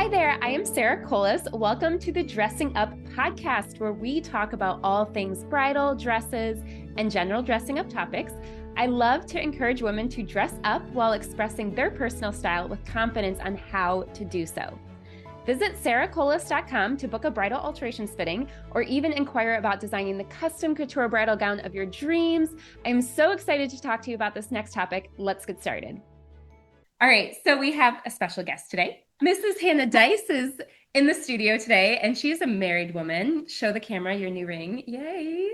Hi there, I am Sarah Colas. Welcome to the Dressing Up podcast, where we talk about all things bridal, dresses, and general dressing up topics. I love to encourage women to dress up while expressing their personal style with confidence on how to do so. Visit sarahcolas.com to book a bridal alterations fitting or even inquire about designing the custom couture bridal gown of your dreams. I'm so excited to talk to you about this next topic. Let's get started. All right, so we have a special guest today. Mrs. Hannah Dice is in the studio today, and she's a married woman. Show the camera your new ring. Yay.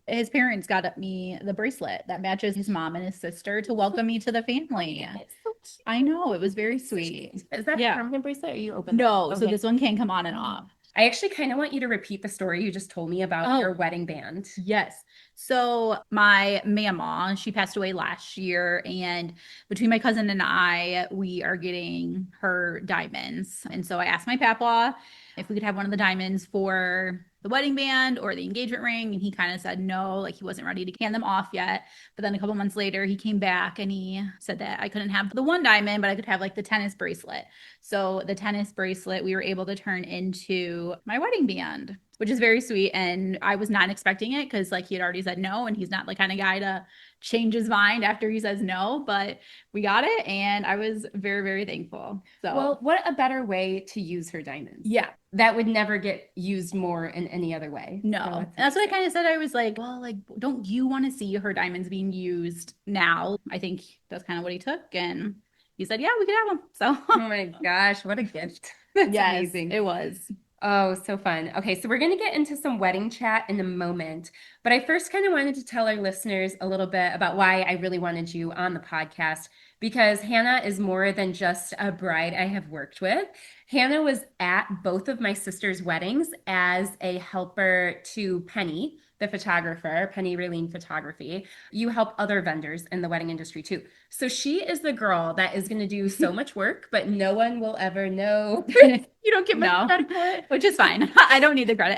His parents got me the bracelet that matches his mom and his sister to welcome me to the family. It's so cute. I know, it was very sweet. Is that a permanent bracelet, or you open No, that? so this one can come on and off. I actually kind of want you to repeat the story you just told me about your wedding band. Yes. So my mama, she passed away last year, and between my cousin and I, we are getting her diamonds. And so I asked my papa if we could have one of the diamonds for the wedding band or the engagement ring. And he kind of said no, like he wasn't ready to hand them off yet. But then a couple months later, he came back and he said that I couldn't have the one diamond, but I could have like the tennis bracelet. So the tennis bracelet, we were able to turn into my wedding band, which is very sweet. And I was not expecting it because like he had already said no, and he's not the kind of guy to change his mind after he says no, but we got it. And I was very, very thankful. So, well, what a better way to use her diamonds. Yeah. That would never get used more in any other way. No. So and that's what I kind of said. I was like, well, like, don't you want to see her diamonds being used now? I think that's kind of what he took. And he said, yeah, we could have them. So, oh my gosh, what a gift. That's amazing. It was. Oh, so fun. Okay, so we're going to get into some wedding chat in a moment, but I first kind of wanted to tell our listeners a little bit about why I really wanted you on the podcast, because Hannah is more than just a bride I have worked with. Hannah was at both of my sister's weddings as a helper to Penny, the photographer, Penny Raylene Photography. You help other vendors in the wedding industry too. So she is the girl that is going to do so much work, but no one will ever know. You don't get much credit for it, which is fine. I don't need the credit.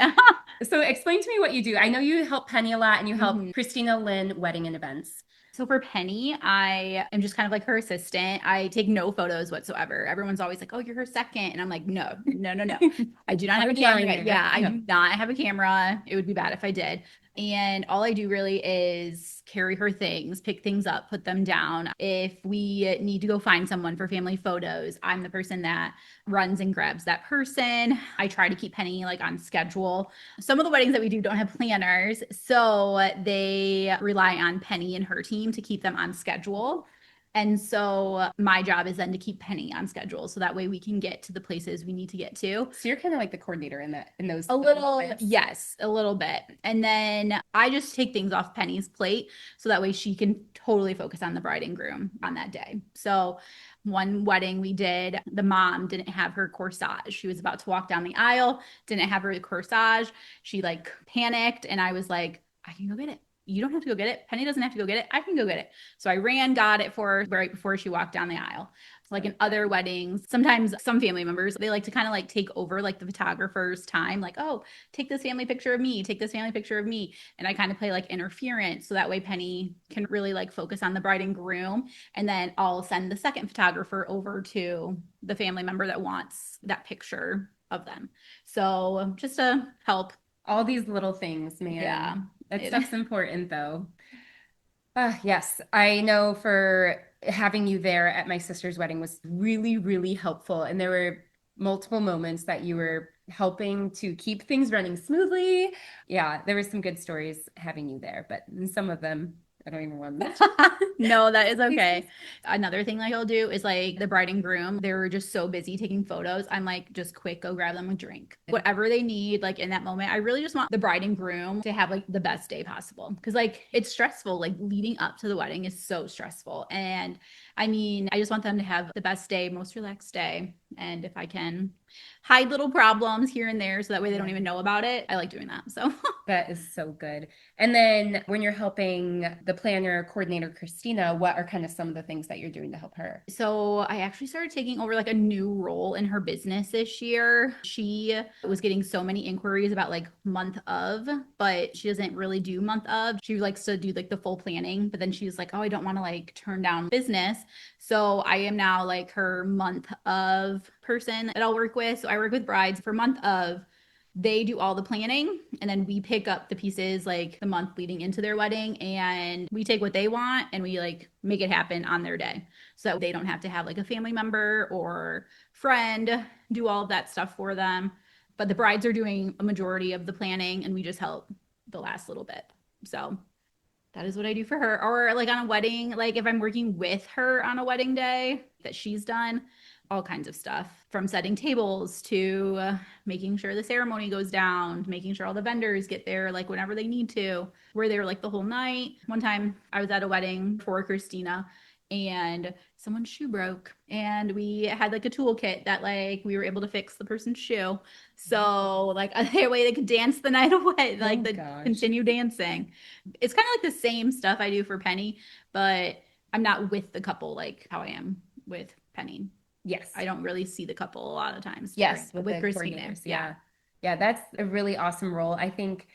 So explain to me what you do. I know you help Penny a lot, and you help Christina Lynn wedding and events. So for Penny, I am just kind of like her assistant. I take no photos whatsoever. Everyone's always like, oh, you're her second. And I'm like, no. I do not have a camera. Yeah, I do not have a camera. It would be bad if I did. And all I do really is carry her things, pick things up, put them down. If we need to go find someone for family photos, I'm the person that runs and grabs that person. I try to keep Penny like on schedule. Some of the weddings that we do don't have planners, so they rely on Penny and her team to keep them on schedule. And so my job is then to keep Penny on schedule, so that way we can get to the places we need to get to. So you're kind of like the coordinator in those. A little, yes, a little bit. And then I just take things off Penny's plate, so that way she can totally focus on the bride and groom on that day. So one wedding we did, the mom didn't have her corsage. She was about to walk down the aisle, didn't have her corsage. She like panicked, and I was like, I can go get it. You don't have to go get it. Penny doesn't have to go get it. I can go get it. So I ran, got it for her right before she walked down the aisle. So like in other weddings, sometimes some family members, they like to kind of like take over like the photographer's time. Like, oh, take this family picture of me, take this family picture of me. And I kind of play like interference. So that way Penny can really like focus on the bride and groom. And then I'll send the second photographer over to the family member that wants that picture of them. So just to help. All these little things, man. Yeah. That stuff's important though. Yes, I know for having you there at my sister's wedding was really, really helpful. And there were multiple moments that you were helping to keep things running smoothly. Yeah, there were some good stories having you there, but some of them, I don't even want to. No, that is okay. Another thing like I'll do is like the bride and groom, they were just so busy taking photos. I'm like, just quick, go grab them a drink. Whatever they need, like in that moment, I really just want the bride and groom to have like the best day possible. Cause like it's stressful, like leading up to the wedding is so stressful. And I mean, I just want them to have the best day, most relaxed day. And if I can hide little problems here and there so that way they don't even know about it, I like doing that. So that is so good. And then when you're helping the planner coordinator, Christina, what are kind of some of the things that you're doing to help her? So I actually started taking over like a new role in her business this year. She was getting so many inquiries about like month of, but she doesn't really do month of. She likes to do like the full planning, but then she's like, oh, I don't want to like turn down business. So I am now like her month of person that I'll work with. So I work with brides for month of. They do all the planning and then we pick up the pieces like the month leading into their wedding and we take what they want and we like make it happen on their day. So they don't have to have like a family member or friend do all of that stuff for them. But the brides are doing a majority of the planning and we just help the last little bit. So that is what I do for her. Or like on a wedding, like if I'm working with her on a wedding day that she's done, all kinds of stuff from setting tables to making sure the ceremony goes down, making sure all the vendors get there like whenever they need to. We're there like the whole night. One time I was at a wedding for Christina and someone's shoe broke and we had like a toolkit that like we were able to fix the person's shoe. So like a way they could dance the night away, like continue dancing. It's kind of like the same stuff I do for Penny, but I'm not with the couple like how I am with Penny. Yes. I don't really see the couple a lot of times. Yes, with Christina. Yeah. Yeah, that's a really awesome role. I think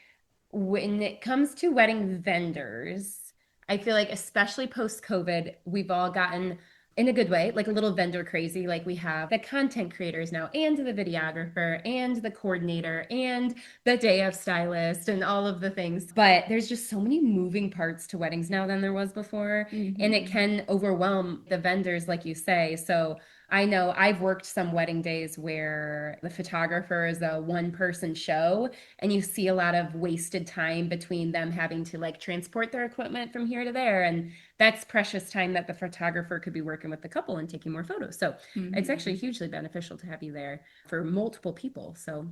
when it comes to wedding vendors, I feel like especially post-COVID, we've all gotten in a good way, like a little vendor crazy. Like we have the content creators now and the videographer and the coordinator and the day of stylist and all of the things. But there's just so many moving parts to weddings now than there was before. Mm-hmm. And it can overwhelm the vendors, like you say. So I know I've worked some wedding days where the photographer is a one-person show and you see a lot of wasted time between them having to like transport their equipment from here to there. And that's precious time that the photographer could be working with the couple and taking more photos. So it's actually hugely beneficial to have you there for multiple people. So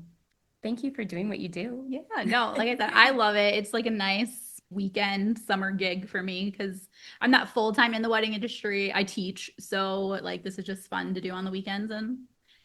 thank you for doing what you do. Yeah, no, like I said, I love it. It's like a nice weekend summer gig for me because I'm not full-time in the wedding industry. I teach. So like this is just fun to do on the weekends and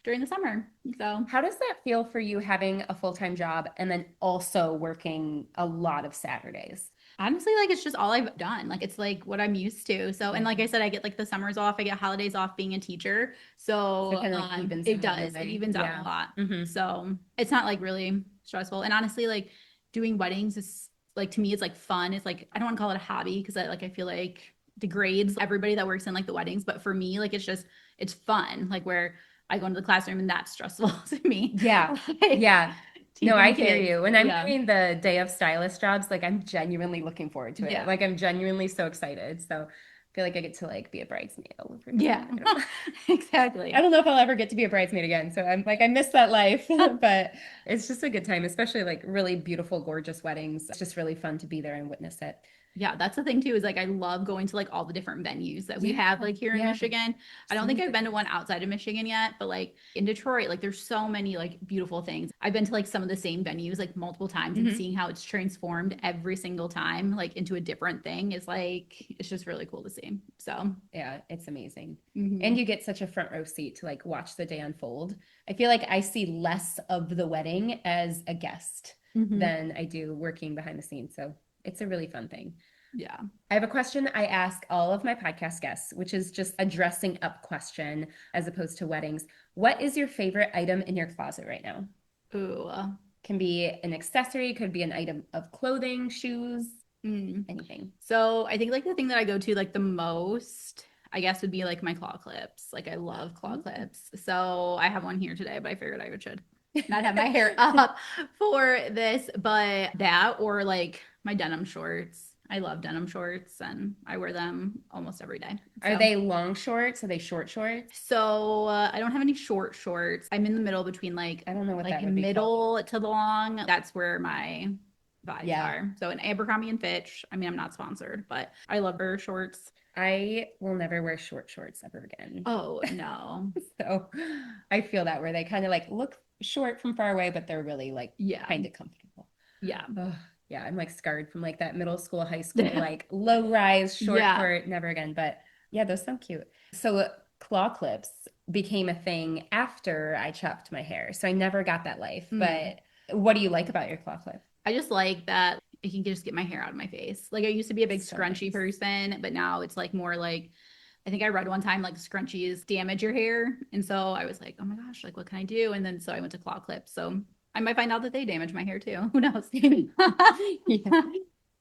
during the summer. So how does that feel for you having a full-time job and then also working a lot of Saturdays? Honestly, like it's just all I've done. Like it's like what I'm used to. So, and like I said, I get like the summers off, I get holidays off being a teacher. So, kind of like evens it does. It evens out a lot. So it's not like really stressful. And honestly, like doing weddings is like to me, it's like fun. It's like I don't want to call it a hobby because I feel like degrades everybody that works in like the weddings. But for me, like it's fun. Like where I go into the classroom and that's stressful to me. Yeah. Like, yeah. No, I hear you. When I'm Yeah. doing the day of stylist jobs, like I'm genuinely looking forward to it. Yeah. Like I'm genuinely so excited. So I feel like I get to like be a bridesmaid all over again. Yeah, exactly. I don't know if I'll ever get to be a bridesmaid again. So I'm like, I miss that life, but it's just a good time, especially like really beautiful, gorgeous weddings. It's just really fun to be there and witness it. Yeah, that's the thing too, is like I love going to like all the different venues that we have like here in Michigan. I don't think I've been to one outside of Michigan yet, but like in Detroit, like there's so many like beautiful things. I've been to like some of the same venues like multiple times and seeing how it's transformed every single time like into a different thing is like it's just really cool to see. So yeah, it's amazing. And you get such a front row seat to like watch the day unfold. I feel like I see less of the wedding as a guest than I do working behind the scenes. So it's a really fun thing. Yeah. I have a question I ask all of my podcast guests, which is just a dressing up question as opposed to weddings. What is your favorite item in your closet right now? Ooh. Can be an accessory, could be an item of clothing, shoes, anything. So I think like the thing that I go to like the most, I guess would be like my claw clips. Like I love claw clips. So I have one here today, but I figured I should not have my hair up for this, but that or like my denim shorts. I love denim shorts and I wear them almost every day. So. Are they long shorts? Are they short shorts? So I don't have any short shorts. I'm in the middle between like, I don't know what like that would be middle called. to the long. That's where my vibes are. So an Abercrombie and Fitch. I mean, I'm not sponsored, but I love her shorts. I will never wear short shorts ever again. Oh, no. So I feel that where they kind of like look short from far away, but they're really like kind of comfortable. Yeah. Yeah, I'm like scarred from like that middle school, high school, like low rise, short short, never again. But yeah, those sound cute. So claw clips became a thing after I chopped my hair. So I never got that life. But what do you like about your claw clip? I just like that I can just get my hair out of my face. Like I used to be a big scrunchy person, but now it's like more like, I think I read one time like scrunchies damage your hair. And so I was like, oh my gosh, like what can I do? And then so I went to claw clips. So I might find out that they damage my hair too. Who knows?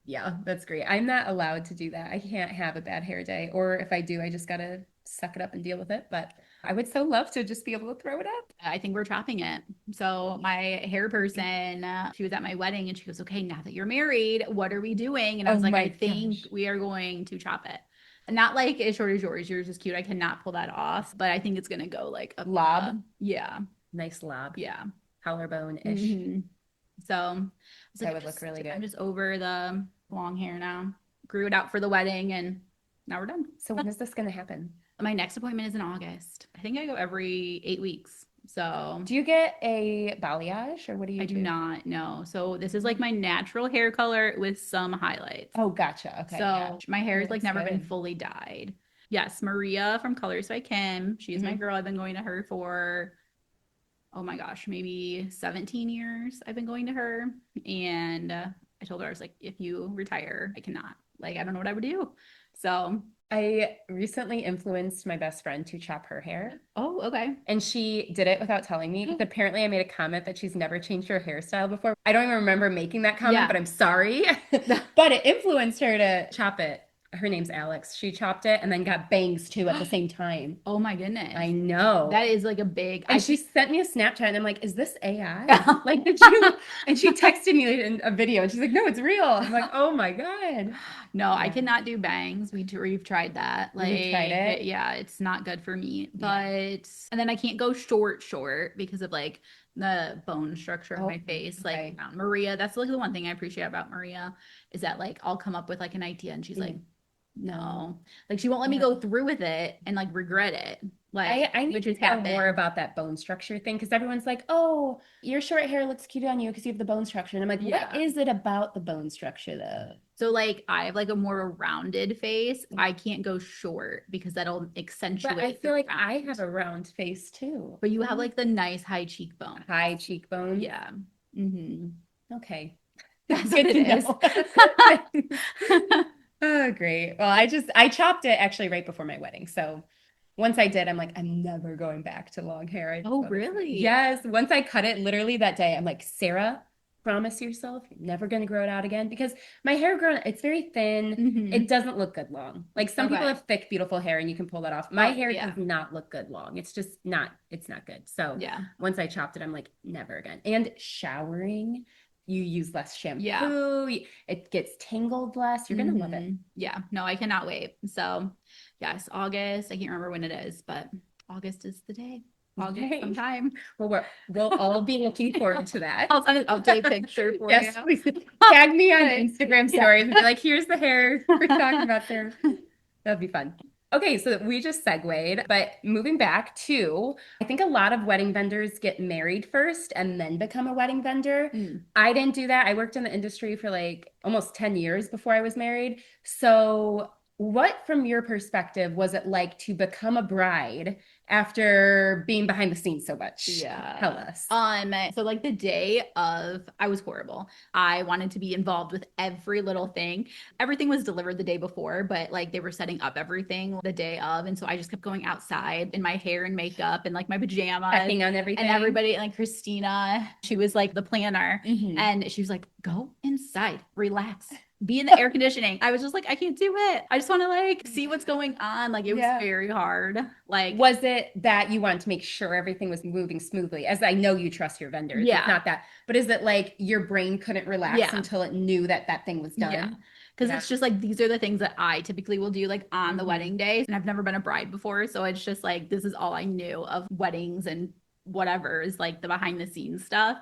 Yeah, that's great. I'm not allowed to do that. I can't have a bad hair day. Or if I do, I just got to suck it up and deal with it. But I would so love to just be able to throw it up. I think we're chopping it. So my hair person, she was at my wedding and she goes, okay, now that you're married, what are we doing? And I Oh was like, my I think gosh. we are going to chop it. Not like as short as yours. Yours is cute. I cannot pull that off, but I think it's gonna go like up. Lob. Yeah. Nice lob. Yeah. Collarbone-ish. So I was like, That would look really good. I'm just over the long hair now. Grew it out for the wedding and now we're done. So when is this going to happen? My next appointment is in August. I think I go every 8 weeks. So Do you get a balayage or what do you I do? do not know. So this is like my natural hair color with some highlights. Oh, gotcha. Okay. So Yeah. my hair is like Looks never been good. fully dyed. Yes, Maria from Colors by Kim. She's my Mhm. girl. I've been going to her for, oh my gosh, maybe 17 years. I've been going to her. And I told her, I was like, if you retire, I cannot. Like, I don't know what I would do. So, I recently influenced my best friend to chop her hair. oh, okay. And she did it without telling me. Because apparently, I made a comment that she's never changed her hairstyle before. I don't even remember making that comment, Yeah. but I'm sorry. But it influenced her to chop it. Her name's Alex. She chopped it and then got bangs too at the same time. Oh my goodness. I know. That is like a big. And she sent me a Snapchat and I'm like, is this AI? Like, did you? And she texted me in a video and she's like, no, it's real. I'm like, oh my God. No, I Yeah. cannot do bangs. We've tried that. Like, You've tried it? yeah, it's not good for me. Yeah. But and then I can't go short because of like the bone structure of Oh, my face. okay. Like Maria, that's like the one thing I appreciate about Maria is that like I'll come up with like an idea and she's like, no, like she won't let me Yeah. go through with it and like regret it. Like, I need which to has know happened. more about that bone structure thing because everyone's like, oh, your short hair looks cute on you because you have the bone structure. And I'm like, Yeah. what is it about the bone structure though? So like I have like a more rounded face. I can't go short because that'll accentuate. But I feel the like I round. have a round face too. But you have like the nice high cheekbone. High cheekbones. Yeah. Mm-hmm. Okay. That's Good what to it know. is. Oh, great. Well, I chopped it actually right before my wedding. So once I did, I'm like, I'm never going back to long hair. Oh, really? Yes. Once I cut it, literally that day, I'm like, Sarah, promise yourself you're never going to grow it out again because my hair grown, it's very thin. Mhm. It doesn't look good long. Like some people Okay. have thick, beautiful hair and you can pull that off. My Oh, hair yeah. does not look good long. It's just not, it's not good. So Yeah. once I chopped it, I'm like, never again. And showering, you use less shampoo. Yeah. It gets tangled less. You're gonna love it. Yeah. No, I cannot wait. So, yes, August. I can't remember when it is, but August is the day. August Okay. sometime. Well, we'll all be looking forward to that. I'll send an update picture for Yes, you. please tag me on Instagram Yeah. stories and be like, here's the hair we're talking about there. That'd be fun. Okay, so we just segued, but moving back to, I think a lot of wedding vendors get married first and then become a wedding vendor. I didn't do that. I worked in the industry for like almost 10 years before I was married. So, what, from your perspective, was it like to become a bride after being behind the scenes so much? Yeah. Tell us. So like the day of, I was horrible. I wanted to be involved with every little thing. Everything was delivered the day before, but like they were setting up everything the day of. And so I just kept going outside in my hair and makeup and like my pajamas. Checking on everything. And everybody, like Christina, she was like the planner. And she was like, go inside, relax. Be in the air conditioning. I was just like, I can't do it. I just want to like see what's going on. Like it was very hard. Like, was it that you wanted to make sure everything was moving smoothly? As I know you trust your vendors. Yeah. It's not that, but is it like your brain couldn't relax until it knew that that thing was done? Yeah. Because it's just like, these are the things that I typically will do like on the wedding day. And I've never been a bride before. So it's just like, this is all I knew of weddings and whatever is like the behind the scenes stuff.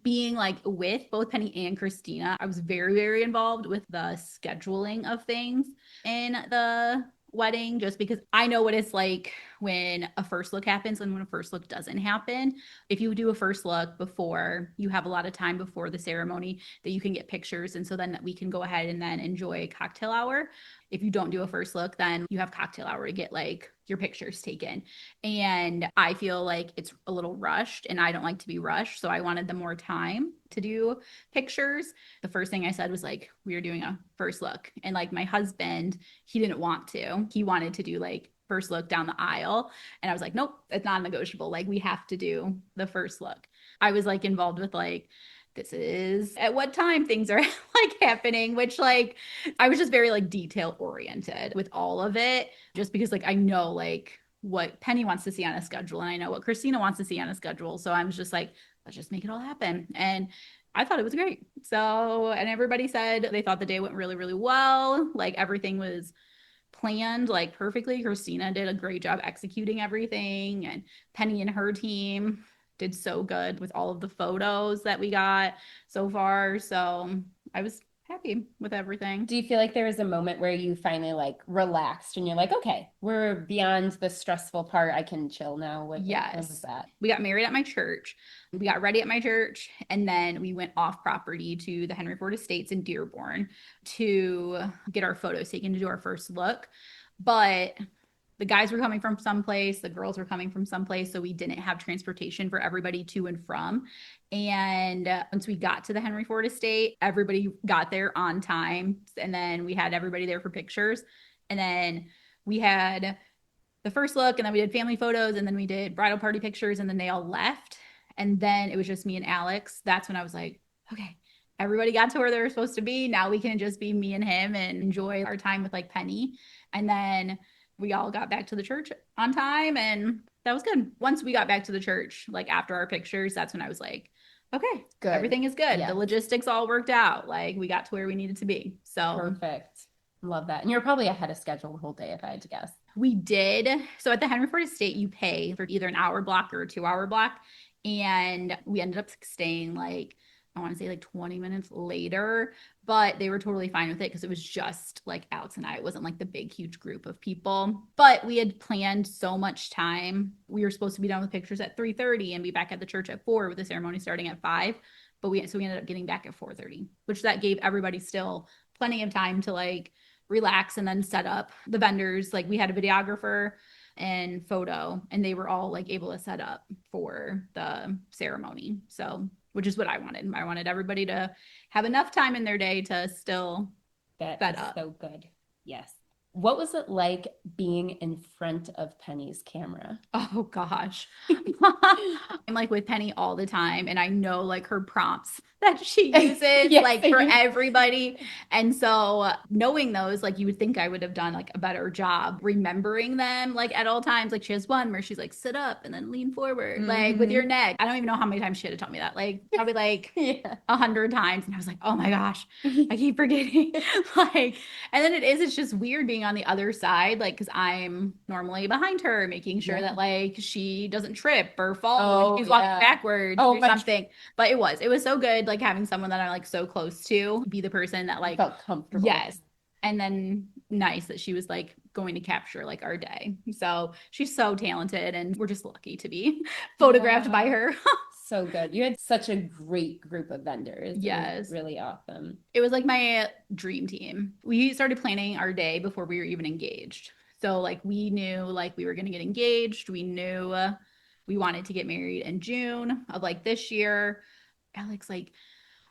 Being like with both Penny and Christina, I was very, very involved with the scheduling of things in the wedding, just because I know what it's like when a first look happens and when a first look doesn't happen. If you do a first look before, you have a lot of time before the ceremony that you can get pictures. And so then we can go ahead and then enjoy cocktail hour. If you don't do a first look, then you have cocktail hour to get like your pictures taken. And I feel like it's a little rushed and I don't like to be rushed. So I wanted the more time to do pictures. The first thing I said was like, we are doing a first look. And like my husband, he didn't want to. He wanted to do like first look down the aisle. And I was like, nope, it's non-negotiable. Like we have to do the first look. I was like involved with like, this is at what time things are like happening, which like I was just very like detail oriented with all of it, just because like I know like what Penny wants to see on a schedule, and I know what Christina wants to see on a schedule. So I'm just like, let's just make it all happen. And I thought it was great. So, and everybody said they thought the day went really, really well. Like everything was planned like perfectly. Christina did a great job executing everything, and Penny and her team did so good with all of the photos that we got so far. So I was happy with everything. Do you feel like there was a moment where you finally like relaxed and you're like, okay, we're beyond the stressful part. I can chill now? When was that? We got married at my church. We got ready at my church, and then we went off property to the Henry Ford Estates in Dearborn to get our photos taken to do our first look. But the guys were coming from someplace, the girls were coming from someplace, so we didn't have transportation for everybody to and from. And once we got to the Henry Ford estate, everybody got there on time, and then we had everybody there for pictures. And then we had the first look, and then we did family photos, and then we did bridal party pictures, and then they all left. And then it was just me and Alex. That's when I was like, okay, everybody got to where they were supposed to be. Now we can just be me and him and enjoy our time with like Penny. And then we all got back to the church on time, and that was good. Once we got back to the church, like after our pictures, that's when I was like, okay, good. Everything is good. Yeah. The logistics all worked out. Like we got to where we needed to be. So perfect. Love that. And you're probably ahead of schedule the whole day, if I had to guess. We did. So at the Henry Ford Estate, you pay for either an hour block or a 2-hour block. And we ended up staying like, I want to say like 20 minutes later, but they were totally fine with it because it was just like Alex and I. It wasn't like the big, huge group of people, but we had planned so much time. We were supposed to be done with pictures at 3:30 and be back at the church at 4 with the ceremony starting at 5. But we ended up getting back at 4:30, which that gave everybody still plenty of time to like relax and then set up the vendors. Like we had a videographer and photo, and they were all like able to set up for the ceremony. So, which is what I wanted. I wanted everybody to have enough time in their day to still set up. So good. Yes. What was it like being in front of Penny's camera? Oh gosh. I'm like with Penny all the time, and I know like her prompts that she uses yes, like for everybody. And so knowing those, like you would think I would have done like a better job remembering them like at all times. Like she has one where she's like, sit up and then lean forward, like with your neck. I don't even know how many times she had to tell me that. Like probably like 100 times. And I was like, oh my gosh, I keep forgetting. Like, and then it's just weird being on the other side, like because I'm normally behind her making sure that like she doesn't trip or fall when she's walking backwards or something. But it was so good like having someone that I'm like so close to be the person that like felt comfortable. Yes. And then nice that she was like going to capture like our day. So she's so talented, and we're just lucky to be photographed by her. So good. You had such a great group of vendors. Yes. Really awesome. It was like my dream team. We started planning our day before we were even engaged. So like we knew like we were going to get engaged. We knew we wanted to get married in June of like this year. Alex, like,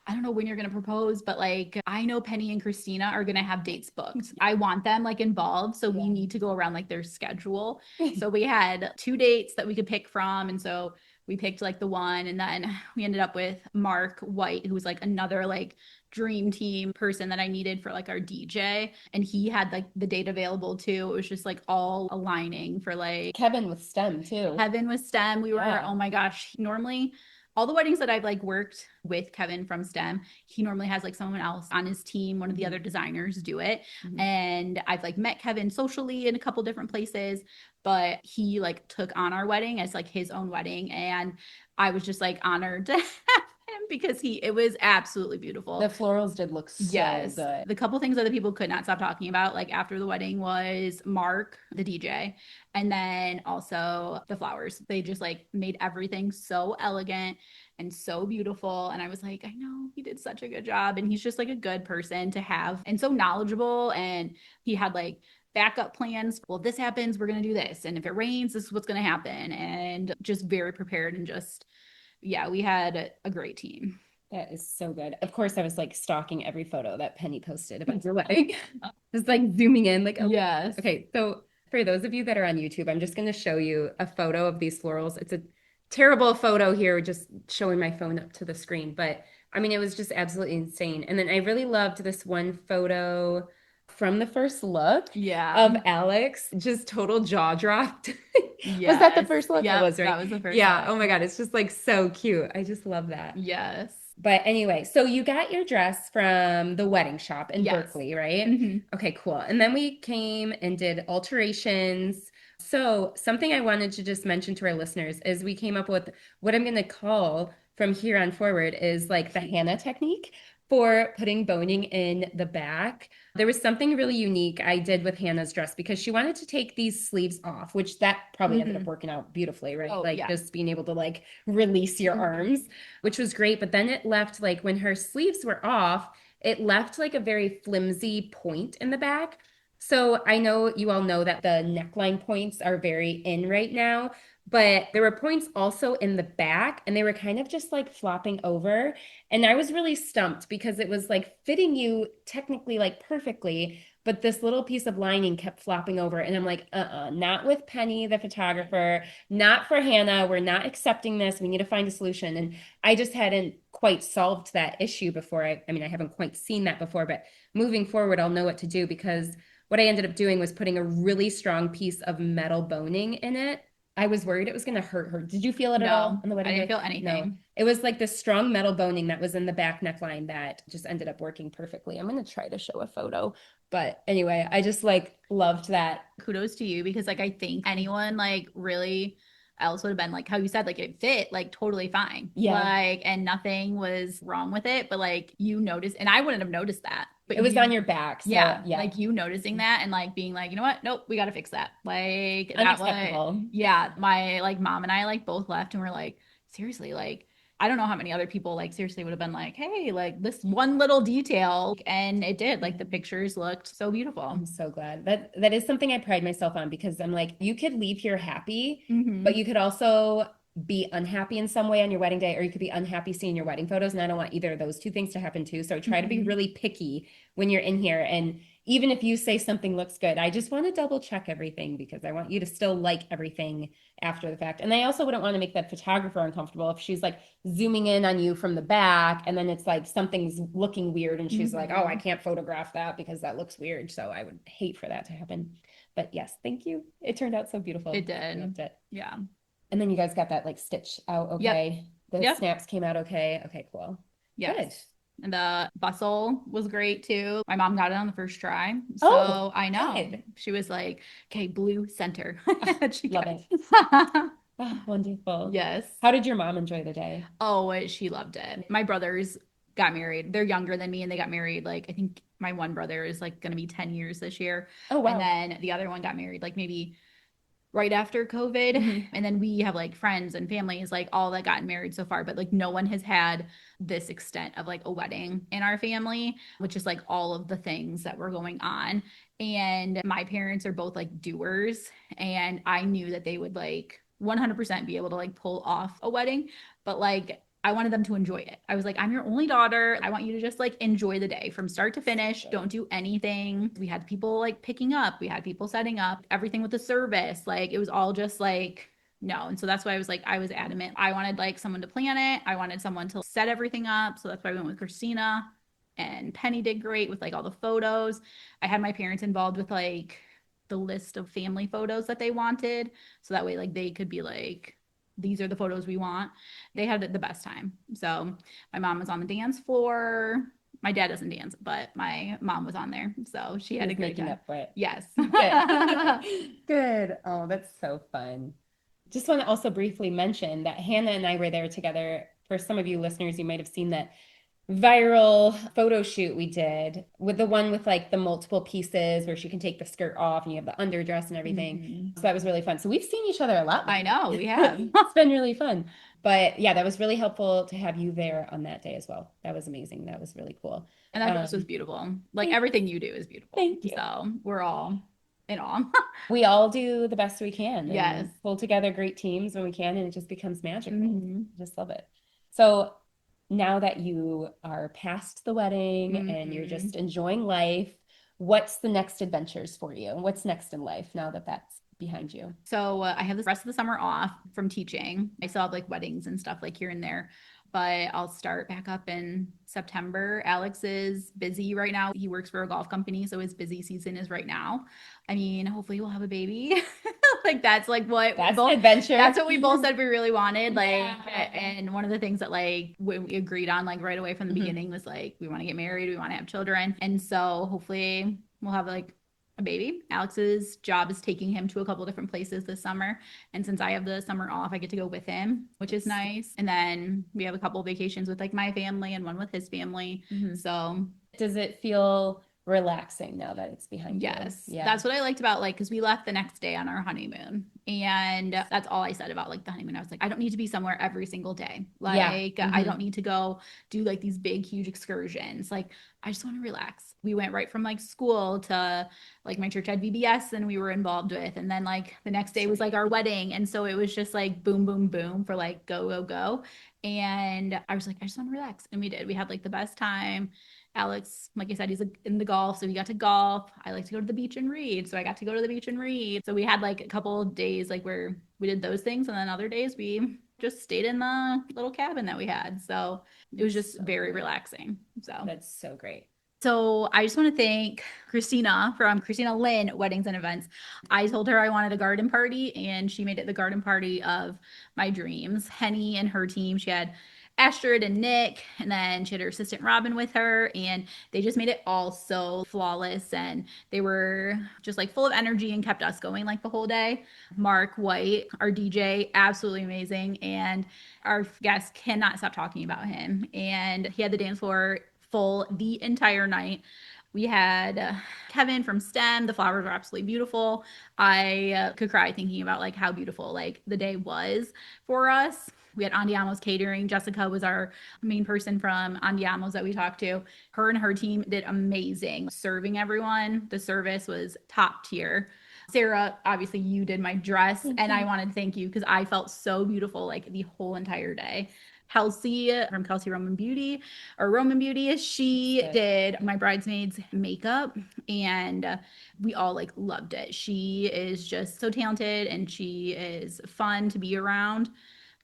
I don't know when you're going to propose, but like, I know Penny and Christina are going to have dates booked. I want them like involved. So we need to go around like their schedule. So we had 2 dates that we could pick from. And so we picked like the one, and then we ended up with Mark White, who was like another like dream team person that I needed for like our DJ. And he had like the date available too. It was just like all aligning for like Kevin with STEM too. Kevin with STEM. We were, oh my gosh, normally all the weddings that I've like worked with Kevin from STEM, he normally has like someone else on his team, one of the other designers do it. And I've like met Kevin socially in a couple different places, but he like took on our wedding as like his own wedding. And I was just like honored to have him because it was absolutely beautiful. The florals did look so good. The couple things that the people could not stop talking about like after the wedding was Mark, the DJ, and then also the flowers. They just like made everything so elegant and so beautiful. And I was like, I know he did such a good job. And he's just like a good person to have and so knowledgeable. And he had like backup plans. Well, if this happens, we're going to do this. And if it rains, this is what's going to happen. And just very prepared and just, we had a great team. That is so good. Of course, I was like stalking every photo that Penny posted about your wedding. Just like zooming in like, yes. Okay. So for those of you that are on YouTube, I'm just going to show you a photo of these florals. It's a terrible photo here, just showing my phone up to the screen. But I mean, it was just absolutely insane. And then I really loved this one photo from the first look of Alex, just total jaw dropped. Was that the Yes. first look? It Yep. was, right? That was the first Yeah. look. Oh my God. It's just like so cute. I just love that. Yes. But anyway, so you got your dress from the wedding shop in Yes. Berkeley, right? Hmm. Okay, cool. And then we came and did alterations. So, something I wanted to just mention to our listeners is we came up with what I'm going to call from here on forward is like the Hannah technique for putting boning in the back. There was something really unique I did with Hannah's dress because she wanted to take these sleeves off, which that probably ended up Hmm. working out beautifully, right? Oh, Like yeah. just being able to like release your arms, which was great. But then it left like when her sleeves were off, it left like a very flimsy point in the back. So I know you all know that the neckline points are very in right now, but there were points also in the back and they were kind of just like flopping over. And I was really stumped because it was like fitting you technically like perfectly, but this little piece of lining kept flopping over. And I'm like, not with Penny, the photographer, not for Hannah. We're not accepting this. We need to find a solution. And I just hadn't quite solved that issue before. I mean, I haven't quite seen that before, but moving forward, I'll know what to do because what I ended up doing was putting a really strong piece of metal boning in it. I was worried it was going to hurt her. Did you feel it at all No, on the I wedding didn't day? feel No. anything. It was like this strong metal boning that was in the back neckline that just ended up working perfectly. I'm going to try to show a photo. But anyway, I just like loved that. Kudos to you because like I think anyone like really else would have been like how you said like it fit like totally fine. Yeah. Like and nothing was wrong with it, but like you noticed and I wouldn't have noticed that. But It was you on your back. So yeah, yeah, like you noticing that and like being like, you know what? Nope, we got to fix that. Like that was unacceptable. yeah, my like mom and I like both left and we're like, seriously, like I don't know how many other people like seriously would have been like, hey, like this one little detail. And it did. Like the pictures looked so beautiful. I'm so glad. That is something I pride myself on because I'm like, you could leave here happy, Mm-hmm. but you could also be unhappy in some way on your wedding day, or you could be unhappy seeing your wedding photos. And I don't want either of those two things to happen too. So try to be Mm-hmm. really picky when you're in here. And even if you say something looks good, I just want to double check everything because I want you to still like everything after the fact. And I also wouldn't want to make that photographer uncomfortable if she's like zooming in on you from the back and then it's like something's looking weird and she's like, oh, I can't photograph that because that looks weird. So I would hate for that to happen. But yes, thank you. It turned out so beautiful. It did. Loved it. Yeah. And then you guys got that like stitch out okay. Yep. The Yep. snaps came out okay. Okay, cool. Yes. Good. And the bustle was great too. My mom got it on the first try. So Oh, I know. good. She was like, okay, blue center. She Love got it. Oh, wonderful. Yes. How did your mom enjoy the day? Oh, she loved it. My brothers got married. They're younger than me and they got married like I think my one brother is like going to be 10 years this year. Oh, wow. And then the other one got married like maybe right after COVID. And then we have like friends and families, like all that gotten married so far, but like no one has had this extent of like a wedding in our family, which is like all of the things that were going on. And my parents are both like doers. And I knew that they would like 100% be able to like pull off a wedding, but like I wanted them to enjoy it. I was like, I'm your only daughter. I want you to just like enjoy the day from start to finish. Don't do anything. We had people like picking up, we had people setting up, everything with the service. Like it was all just like, no. And so that's why I was like, I was adamant. I wanted like someone to plan it. I wanted someone to set everything up. So that's why I went with Christina and Penny did great with like all the photos. I had my parents involved with like the list of family photos that they wanted. So that way, like they could be like, these are the photos we want. They had the best time. So my mom was on the dance floor. My dad doesn't dance, but my mom was on there. So she had a great time. Up for it. Yes. Good. Good. Oh, that's so fun. Just want to also briefly mention that Hannah and I were there together. For some of you listeners, you might have seen that viral photo shoot we did with the one with like the multiple pieces where she can take the skirt off and you have the underdress and everything. So that was really fun. So we've seen each other a lot. I know we have. It's been really fun. But yeah, that was really helpful to have you there on that day as well. That was amazing. That was really cool. And that dress was beautiful. Like everything you do is beautiful. Thank you. So we're all in awe. We all do the best we can. Yes. Pull together great teams when we can, and it just becomes magical. Just love it. So now that you are past the wedding and you're just enjoying life, what's the next adventures for you? What's next in life now that that's behind you? So I have the rest of the summer off from teaching. I still have like weddings and stuff like here and there, but I'll start back up in September. Alex is busy right now. He works for a golf company, so his busy season is right now. I mean, hopefully we'll have a baby. Like that's like what That's an adventure. that's what we both said we really wanted. Like, Yeah. and one of the things that like we agreed on like right away from the beginning was like we want to get married, we want to have children, and so hopefully we'll have like a baby. Alex's job is taking him to a couple different places this summer, and since I have the summer off, I get to go with him, which is nice. And then we have a couple vacations with like my family and one with his family. So does it feel relaxing now that it's behind you? yes, Yeah. that's what I liked about like because we left the next day on our honeymoon, and that's all I said about like the honeymoon. I was like, I don't need to be somewhere every single day. Like I don't need to go do like these big huge excursions. Like I just want to relax. We went right from like school to like my church had VBS and we were involved with, and then like the next day was like our wedding, and so it was just like boom boom boom for like go go go. And I was like, I just want to relax, and we did. We had like the best time. Alex, like I said, he's in the golf, so he got to golf. I like to go to the beach and read, so I got to go to the beach and read. So we had like a couple of days like where we did those things, and then other days we just stayed in the little cabin that we had. So it was just very relaxing. So that's so great. So I just want to thank Christina from Christina Lynn Weddings and Events. I told her I wanted a garden party, and she made it the garden party of my dreams. Henny and her team, she had Astrid and Nick, and then she had her assistant Robin with her, and they just made it all so flawless, and they were just like full of energy and kept us going like the whole day. Mark White, our DJ, absolutely amazing, and our guests cannot stop talking about him. And he had the dance floor full the entire night. We had Kevin from STEM. The flowers were absolutely beautiful. I could cry thinking about like how beautiful like the day was for us. We had Andiamo's catering. Jessica was our main person from Andiamo's that we talked to. Her and her team did amazing serving everyone. The service was top tier. Sarah, obviously you did my dress, and I wanted to thank you because I felt so beautiful like the whole entire day. Kelsey from Kelsey Roman Beauty or Roman Beauty, she did my bridesmaids makeup, and we all like loved it. She is just so talented and she is fun to be around.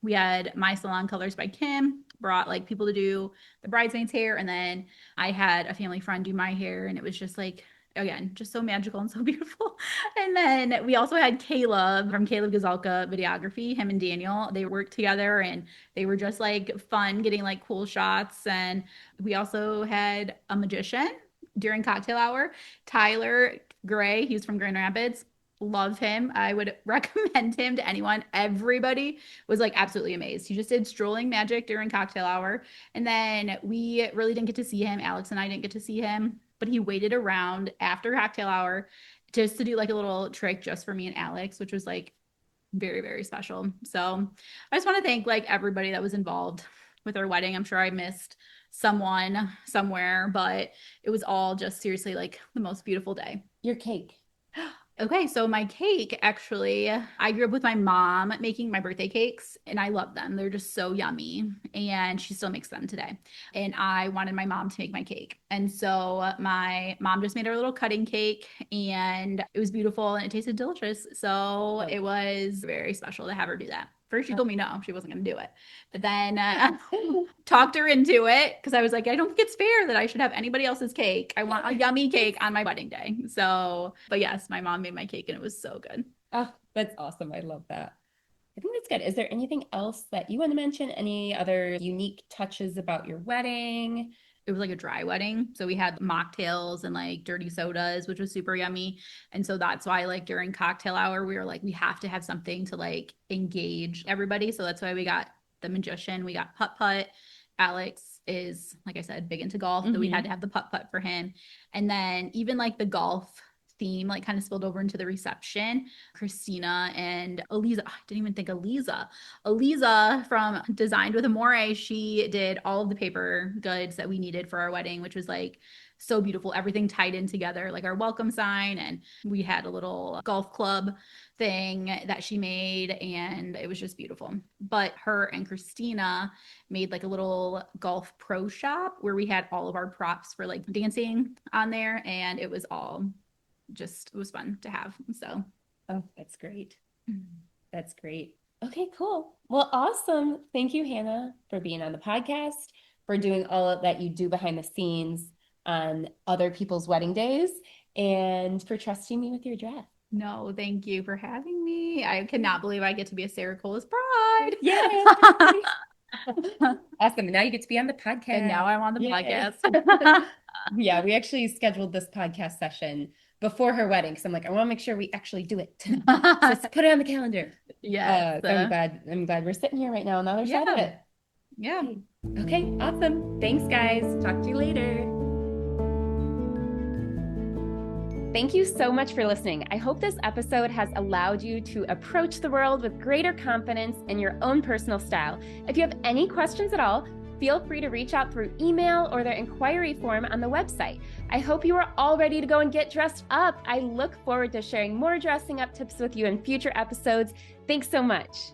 We had My Salon Colors by Kim, brought like people to do the bridesmaids hair, and then I had a family friend do my hair, and it was just like again, just so magical and so beautiful. And then we also had Caleb from Caleb Gazalka Videography. Him and Daniel, they worked together and they were just like fun, getting like cool shots. And we also had a magician during cocktail hour, Tyler Gray. He's from Grand Rapids. Love him. I would recommend him to anyone. Everybody was like absolutely amazed. He just did strolling magic during cocktail hour. And then we really didn't get to see him. Alex and I didn't get to see him, but he waited around after cocktail hour just to do like a little trick just for me and Alex, which was like very, very special. So I just want to thank like everybody that was involved with our wedding. I'm sure I missed someone somewhere, but it was all just seriously like the most beautiful day. Your cake. Okay, so my cake, actually, I grew up with my mom making my birthday cakes, and I love them. They're just so yummy, and she still makes them today. And I wanted my mom to make my cake. And so my mom just made her little cutting cake, and it was beautiful and it tasted delicious. So it was very special to have her do that. First, she told me no, she wasn't going to do it. But then talked her into it because I was like, I don't think it's fair that I should have anybody else's cake. I want a yummy cake on my wedding day. So, but yes, my mom made my cake and it was so good. Oh, that's awesome. I love that. I think that's good. Is there anything else that you want to mention? Any other unique touches about your wedding? It was like a dry wedding. So we had mocktails and like dirty sodas, which was super yummy. And so that's why like during cocktail hour, we were like, we have to have something to like engage everybody. So that's why we got the magician, we got putt putt. Alex is, like I said, big into golf. So we had to have the putt putt for him. And then even like the golf theme like kind of spilled over into the reception. Christina and Eliza, I didn't even think Eliza from Designed with Amore, she did all of the paper goods that we needed for our wedding, which was like so beautiful. Everything tied in together, like our welcome sign, and we had a little golf club thing that she made, and it was just beautiful. But her and Christina made like a little golf pro shop where we had all of our props for like dancing on there, and it was all just, it was fun to have. So oh, that's great. That's great. Okay, cool. Well, awesome. Thank you, Hannah, for being on the podcast, for doing all of that you do behind the scenes on other people's wedding days, and for trusting me with your dress. No, thank you for having me. I cannot believe I get to be a Sarah Cole's bride. Yay! Awesome. Now you get to be on the podcast. And now I'm on the podcast. Yeah, we actually scheduled this podcast session before her wedding. So I'm like, I want to make sure we actually do it. So let's put it on the calendar. Yes. So I'm glad we're sitting here right now on the other side of it. Yeah. Okay, awesome. Thanks, guys. Talk to you later. Thank you so much for listening. I hope this episode has allowed you to approach the world with greater confidence in your own personal style. If you have any questions at all, feel free to reach out through email or the inquiry form on the website. I hope you are all ready to go and get dressed up. I look forward to sharing more dressing up tips with you in future episodes. Thanks so much.